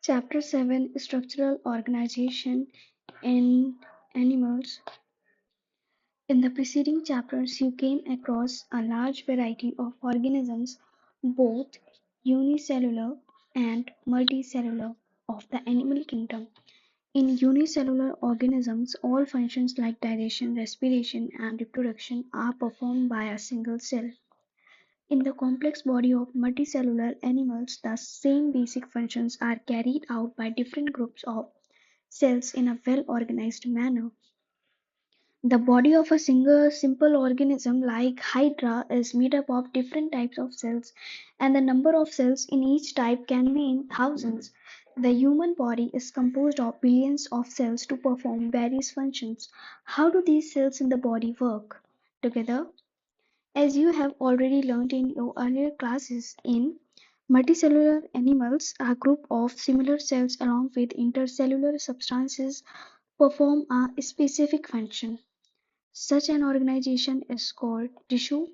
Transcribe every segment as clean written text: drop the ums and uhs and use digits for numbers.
Chapter 7 Structural Organization in Animals. In the preceding chapters, you came across a large variety of organisms, both unicellular and multicellular, of the animal kingdom. In unicellular organisms, all functions like digestion, respiration, and reproduction are performed by a single cell. In the complex body of multicellular animals, the same basic functions are carried out by different groups of cells in a well organized manner. The body of a single simple organism like Hydra is made up of different types of cells, and the number of cells in each type can be in thousands. The human body is composed of billions of cells to perform various functions. How do these cells in the body work together? As you have already learned in your earlier classes, in multicellular animals, a group of similar cells along with intercellular substances perform a specific function. Such an organization is called tissue.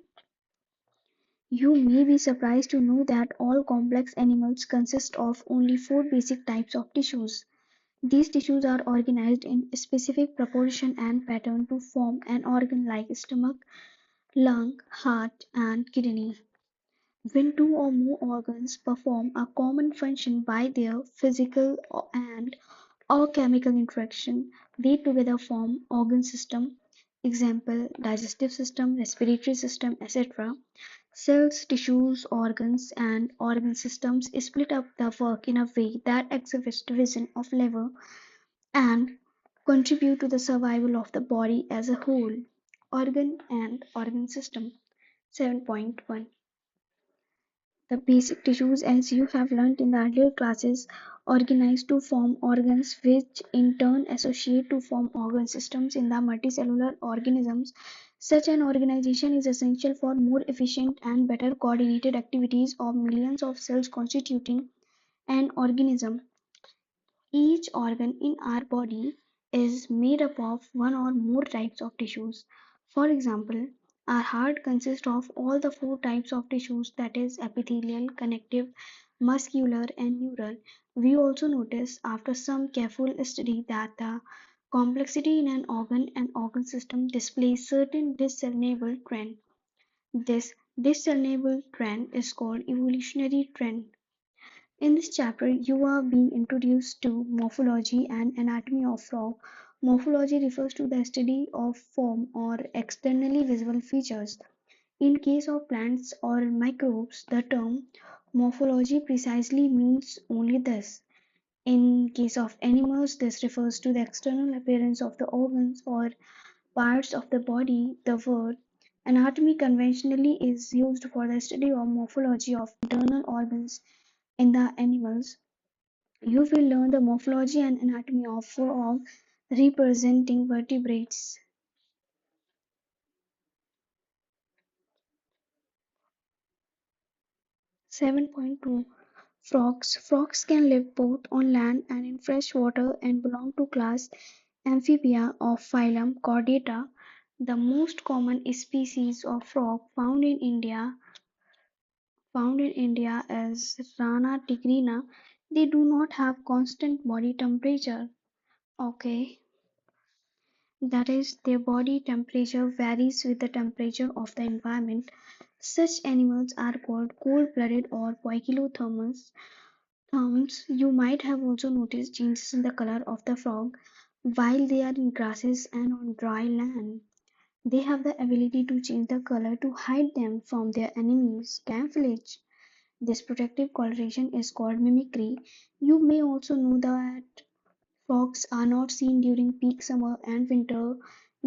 You may be surprised to know that all complex animals consist of only four basic types of tissues. These tissues are organized in specific proportion and pattern to form an organ like stomach, lung, heart, and kidney. When two or more organs perform a common function by their physical and or chemical interaction, they together form organ system. Example: digestive system, respiratory system, etc. Cells, tissues, organs, and organ systems split up the work in a way that exhibits division of labor and contribute to the survival of the body as a whole. Organ and organ system. 7.1. The basic tissues, as you have learnt in the earlier classes, organize to form organs which in turn associate to form organ systems in the multicellular organisms. Such an organization is essential for more efficient and better coordinated activities of millions of cells constituting an organism. Each organ in our body is made up of one or more types of tissues. For example, our heart consists of all the four types of tissues, that is epithelial, connective, muscular, and neural. We also notice after some careful study that the complexity in an organ and organ system displays certain discernible trend. This discernible trend is called evolutionary trend. In this chapter, you are being introduced to morphology and anatomy of frog. Morphology refers to the study of form or externally visible features. In case of plants or microbes, the term morphology precisely means only this. In case of animals, this refers to the external appearance of the organs or parts of the body. The word anatomy conventionally is used for the study or morphology of internal organs in the animals. You will learn the morphology and anatomy of frog representing vertebrates. 7.2. Frogs. Frogs can live both on land and in fresh water and belong to class Amphibia of phylum Chordata. The most common species of frog found in India is Rana tigrina. They do not have constant body temperature. Okay, that is, their body temperature varies with the temperature of the environment. Such animals are called cold-blooded or poikilotherms. You might have also noticed changes in the color of the frog while they are in grasses and on dry land. They have the ability to change the color to hide them from their enemies, camouflage. This protective coloration is called mimicry. You may also know that frogs are not seen during peak summer and winter.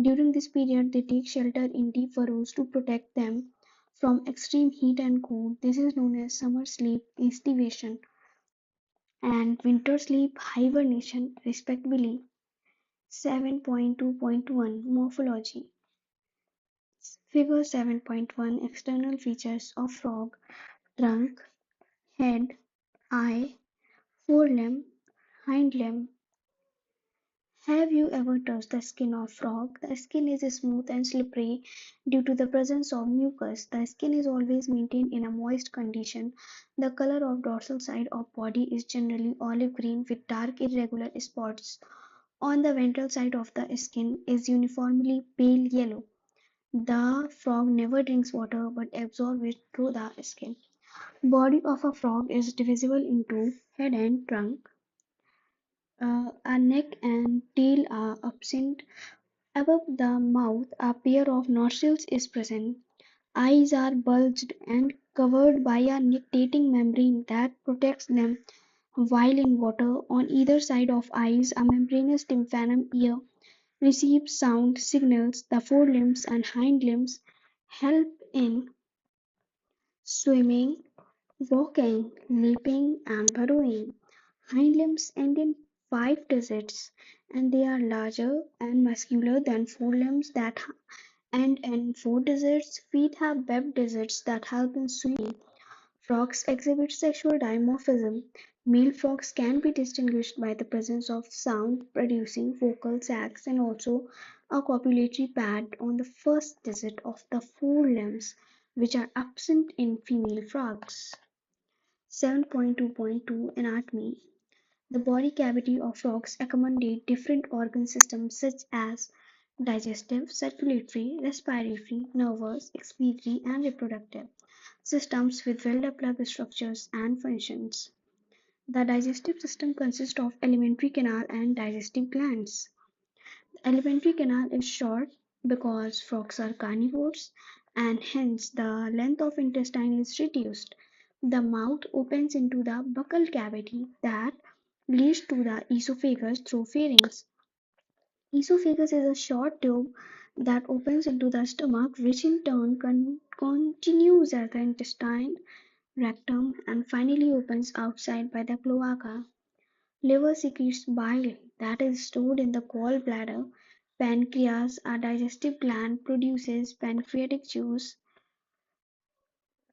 During this period, they take shelter in deep burrows to protect them from extreme heat and cold. This is known as summer sleep estivation and winter sleep hibernation, respectively. 7.2.1 Morphology. Figure 7.1 External features of frog: trunk, head, eye, forelimb, hind limb, Have you ever touched the skin of frog? The skin is smooth and slippery due to the presence of mucus. The skin is always maintained in a moist condition. The color of dorsal side of body is generally olive green with dark irregular spots. On the ventral side of the skin is uniformly pale yellow. The frog never drinks water but absorbs it through the skin. Body of a frog is divisible into head and trunk. A neck and tail are absent. Above the mouth, a pair of nostrils is present. Eyes are bulged and covered by a nictitating membrane that protects them while in water. On either side of eyes, a membranous tympanum ear receives sound signals. The forelimbs and hind limbs help in swimming, walking, leaping, and burrowing. Hind limbs end in five digits, and they are larger and muscular than forelimbs that end in four digits. Feet have webbed digits that help in swimming. Frogs exhibit sexual dimorphism. Male frogs can be distinguished by the presence of sound-producing vocal sacs and also a copulatory pad on the first digit of the forelimbs, which are absent in female frogs. 7.2.2 Anatomy. The body cavity of frogs accommodate different organ systems such as digestive, circulatory, respiratory, nervous, excretory, and reproductive systems with well-developed structures and functions. The digestive system consists of alimentary canal and digestive glands. The alimentary canal is short because frogs are carnivores and hence the length of intestine is reduced. The mouth opens into the buccal cavity that leads to the esophagus through pharynx. Esophagus is a short tube that opens into the stomach, which in turn continues as the intestine, rectum, and finally opens outside by the cloaca. Liver secretes bile that is stored in the gallbladder. Pancreas, a digestive gland, produces pancreatic juice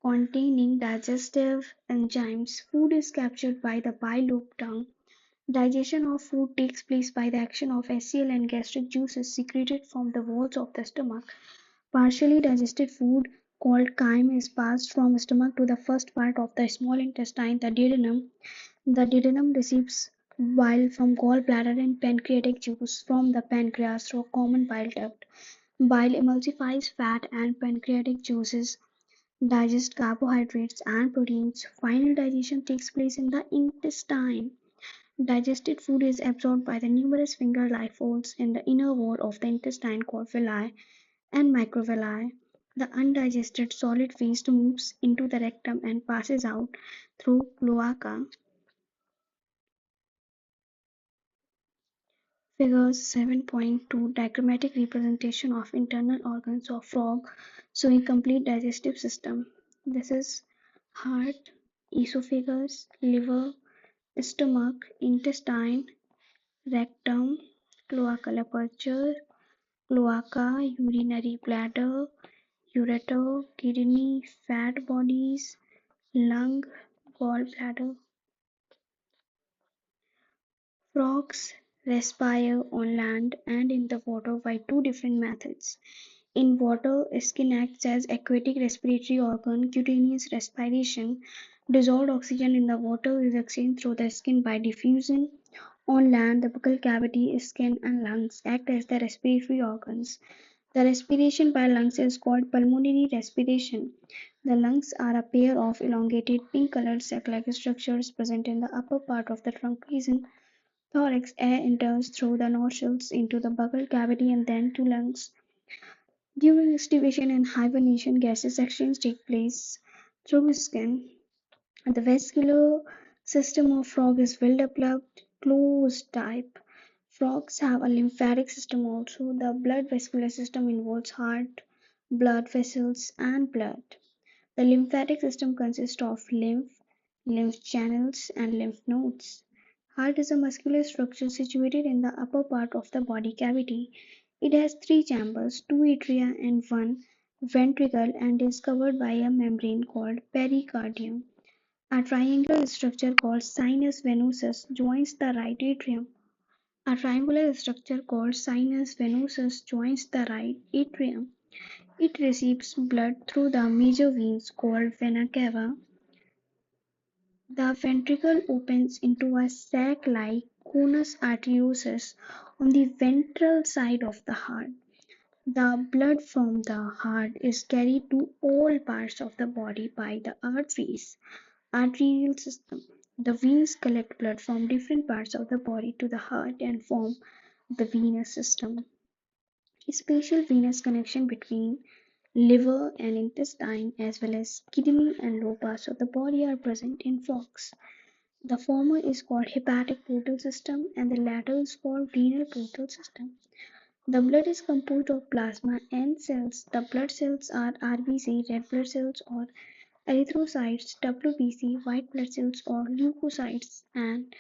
containing digestive enzymes. Food is captured by the bilobe tongue. Digestion of food takes place by the action of acyl and gastric juices secreted from the walls of the stomach. Partially digested food, called chyme, is passed from stomach to the first part of the small intestine, the duodenum. The duodenum receives bile from gallbladder and pancreatic juice from the pancreas through a common bile duct. Bile emulsifies fat and pancreatic juices digest carbohydrates and proteins. Final digestion takes place in the intestine. Digested food is absorbed by the numerous finger-like folds in the inner wall of the intestine called villi and microvilli. The undigested solid waste moves into the rectum and passes out through cloaca. Figure 7.2 Diagrammatic representation of internal organs of frog showing complete digestive system. This is heart, esophagus, liver, stomach, intestine, rectum, cloacal aperture, cloaca, urinary bladder, ureter, kidney, fat bodies, lung, gallbladder. Frogs respire on land and in the water by two different methods. In water, skin acts as aquatic respiratory organ, cutaneous respiration. Dissolved oxygen in the water is exchanged through the skin by diffusion. On land, the buccal cavity, skin, and lungs act as the respiratory organs. The respiration by lungs is called pulmonary respiration. The lungs are a pair of elongated pink-colored sac-like structures present in the upper part of the trunk region. Thorax air enters through the nostrils into the buccal cavity and then to lungs. During estivation and hibernation, gaseous exchange takes place through skin. The vascular system of frog is well developed, closed type. Frogs have a lymphatic system also. The blood vascular system involves heart, blood vessels, and blood. The lymphatic system consists of lymph channels, and lymph nodes. Heart is a muscular structure situated in the upper part of the body cavity. It has three chambers, two atria and one ventricle, and is covered by a membrane called pericardium. A triangular structure called sinus venosus joins the right atrium. A triangular structure called sinus venosus joins the right atrium. It receives blood through the major veins called vena cava. The ventricle opens into a sac-like conus arteriosus on the ventral side of the heart. The blood from the heart is carried to all parts of the body by the arteries, arterial system. The veins collect blood from different parts of the body to the heart and form the venous system. Special venous connection between liver and intestine as well as kidney and low parts of the body are present in frogs. The former is called hepatic portal system and the latter is called renal portal system. The blood is composed of plasma and cells. The blood cells are RBC, red blood cells, or erythrocytes, WBC, white blood cells, or leukocytes, and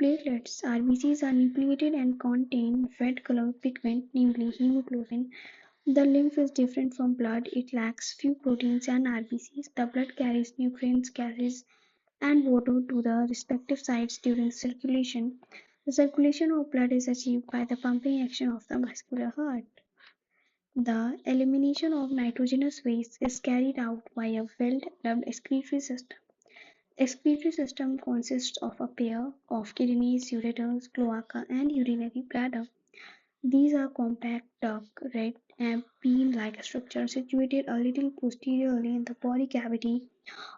platelets. RBCs are nucleated and contain red color pigment, namely hemoglobin. The lymph is different from blood. It lacks few proteins and RBCs. The blood carries nutrients, gases, and water to the respective sites during circulation. The circulation of blood is achieved by the pumping action of the muscular heart. The elimination of nitrogenous waste is carried out by a well-developed excretory system. The excretory system consists of a pair of kidneys, ureters, cloaca, and urinary bladder. These are compact, dark red, and bean-like structures situated a little posteriorly in the body cavity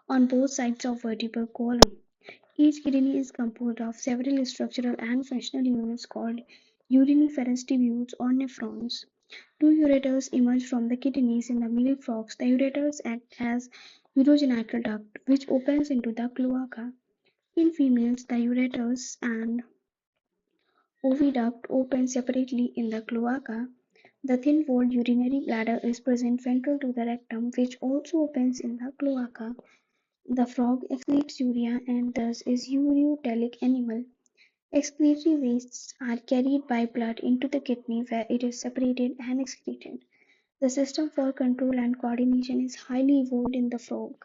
on both sides of vertebral column. Each kidney is composed of several structural and functional units called uriniferous tubules or nephrons. Two ureters emerge from the kidneys in the male frogs. The ureters act as urogenital duct, which opens into the cloaca. In females, the ureters and oviduct open separately in the cloaca. The thin-walled urinary bladder is present ventral to the rectum, which also opens in the cloaca. The frog excretes urea and thus is ureotelic animal. Excretory wastes are carried by blood into the kidney where it is separated and excreted. The system for control and coordination is highly evolved in the frog.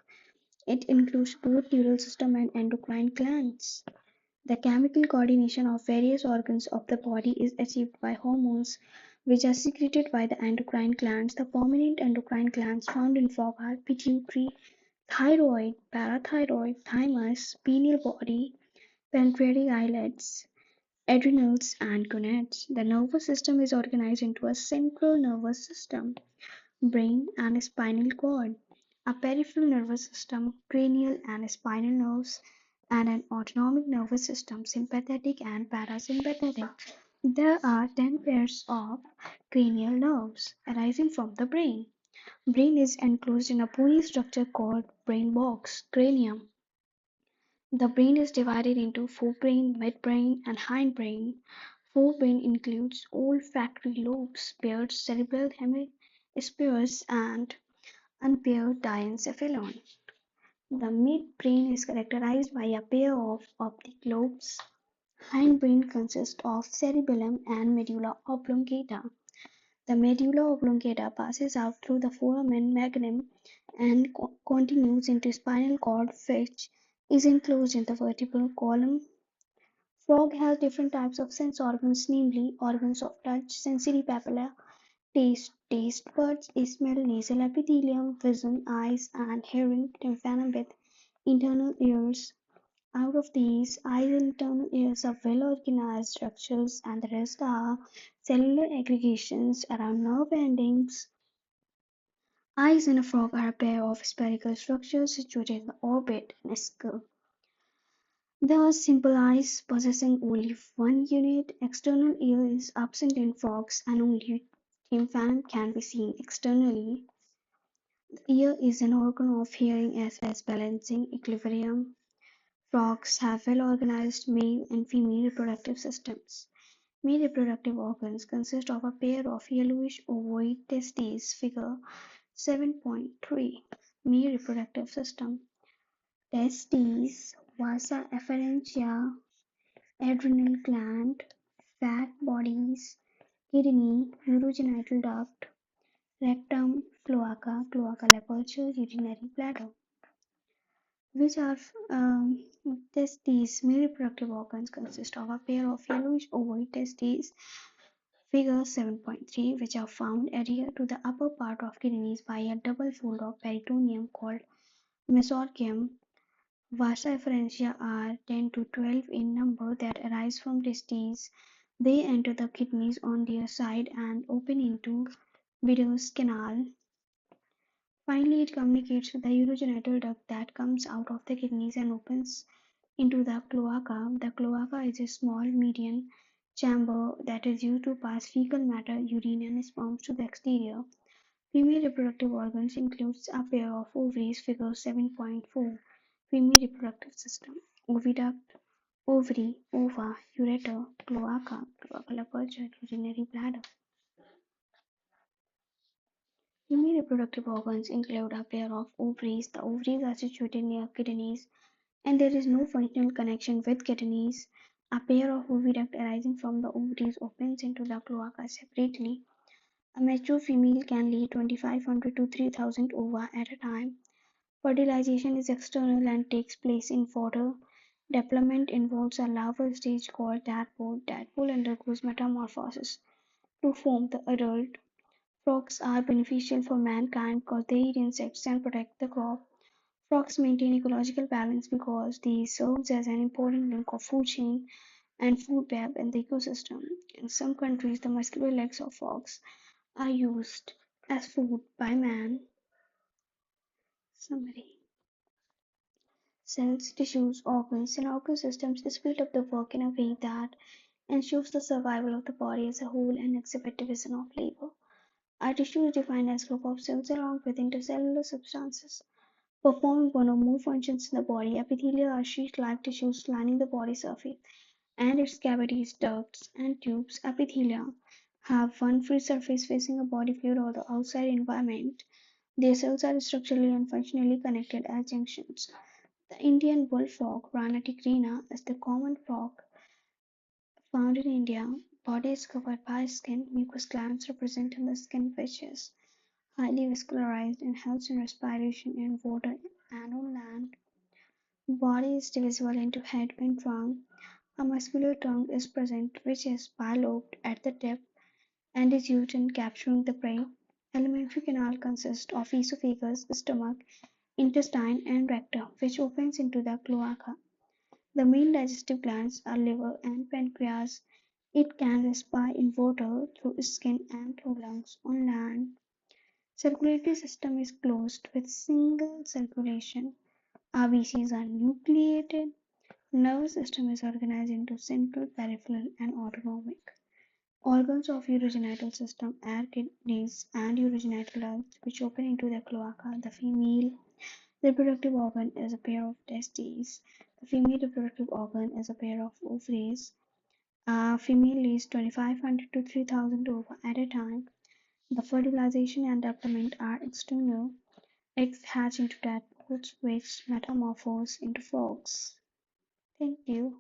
It includes both neural system and endocrine glands. The chemical coordination of various organs of the body is achieved by hormones which are secreted by the endocrine glands. The prominent endocrine glands found in frog are pituitary, thyroid, parathyroid, thymus, pineal body, pancreatic islets, adrenals, and gonads. The nervous system is organized into a central nervous system, brain, and spinal cord, a peripheral nervous system, cranial and spinal nerves, and an autonomic nervous system, sympathetic and parasympathetic. There are 10 pairs of cranial nerves arising from the brain. Brain is enclosed in a bony structure called brain box, cranium. The brain is divided into forebrain, midbrain, and hindbrain. Forebrain includes olfactory lobes, paired cerebral hemispheres, and unpaired diencephalon. The midbrain is characterized by a pair of optic lobes. Hindbrain consists of cerebellum and medulla oblongata. The medulla oblongata passes out through the foramen magnum and continues into spinal cord, which is enclosed in the vertebral column. Frog has different types of sense organs, namely organs of touch, sensory papilla, taste buds, smell, nasal epithelium, vision, eyes, and hearing, tympanum with internal ears. Out of these, eyes and internal ears are well organized structures, and the rest are cellular aggregations around nerve endings. Eyes in a frog are a pair of spherical structures situated in the orbit and skull. The simple eyes possessing only one unit. External ear is absent in frogs and only tympanum can be seen externally. The ear is an organ of hearing as well as balancing equilibrium. Frogs have well organized male and female reproductive systems. Male reproductive organs consist of a pair of yellowish ovoid testes, figure 7.3. Male reproductive system: testes, vasa efferentia, adrenal gland, fat bodies, kidney, urogenital duct, rectum, cloaca, cloacal aperture, urinary bladder. which are testes. Male reproductive organs consist of a pair of yellowish ovoid testes, figure 7.3, which are found adhered to the upper part of kidneys by a double fold of peritoneum called mesorchium. Vasa differentia are 10 to 12 in number that arise from testes. They enter the kidneys on their side and open into Widow's canal. Finally, it communicates with the urogenital duct that comes out of the kidneys and opens into the cloaca. The cloaca is a small median chamber that is used to pass fecal matter, urine, and sperms to the exterior. Female reproductive organs includes a pair of ovaries, figure 7.4. Female reproductive system: oviduct, ovary, ova, ureter, cloaca, cloacal aperture, urinary bladder. Female reproductive organs include a pair of ovaries. The ovaries are situated near kidneys and there is no functional connection with kidneys. A pair of oviduct arising from the ovaries opens into the cloaca separately. A mature female can lay 2,500 to 3,000 ova at a time. Fertilization is external and takes place in water. Development involves a larval stage called tadpole. Tadpole undergoes metamorphosis to form the adult. Frogs are beneficial for mankind because they eat insects and protect the crop. Frogs maintain ecological balance because they serve as an important link of food chain and food web in the ecosystem. In some countries, the muscular legs of frogs are used as food by man. Summary: cells, tissues, organs, and organ systems split up the work in a way that ensures the survival of the body as a whole and exhibit division of labor. Our tissue is defined as a group of cells along with intercellular substances performing one or more functions in the body. Epithelial are sheet-like tissues lining the body surface and its cavities, ducts, and tubes. Epithelia have one free surface facing a body fluid or the outside environment. Their cells are structurally and functionally connected as junctions. The Indian bullfrog, Rana tigrina, is the common frog found in India. Body is covered by skin. Mucous glands represent in the skin, which is highly vascularized and helps in respiration in water and on land. Body is divisible into head and trunk. A muscular trunk is present, which is bilobed at the tip and is used in capturing the prey. Alimentary canal consists of esophagus, stomach, intestine, and rectum, which opens into the cloaca. The main digestive glands are liver and pancreas. It can respire in water, through skin, and through lungs on land. Circulatory system is closed with single circulation. RBCs are nucleated. Nervous system is organized into central, peripheral, and autonomic. Organs of urogenital system are kidneys and urogenital ducts, which open into the cloaca. The female reproductive organ is a pair of testes. The female reproductive organ is a pair of ovaries. A female lays 2,500 to 3,000 ova at a time. The fertilization and development are external. Eggs hatch into tadpoles which metamorphose into frogs. Thank you.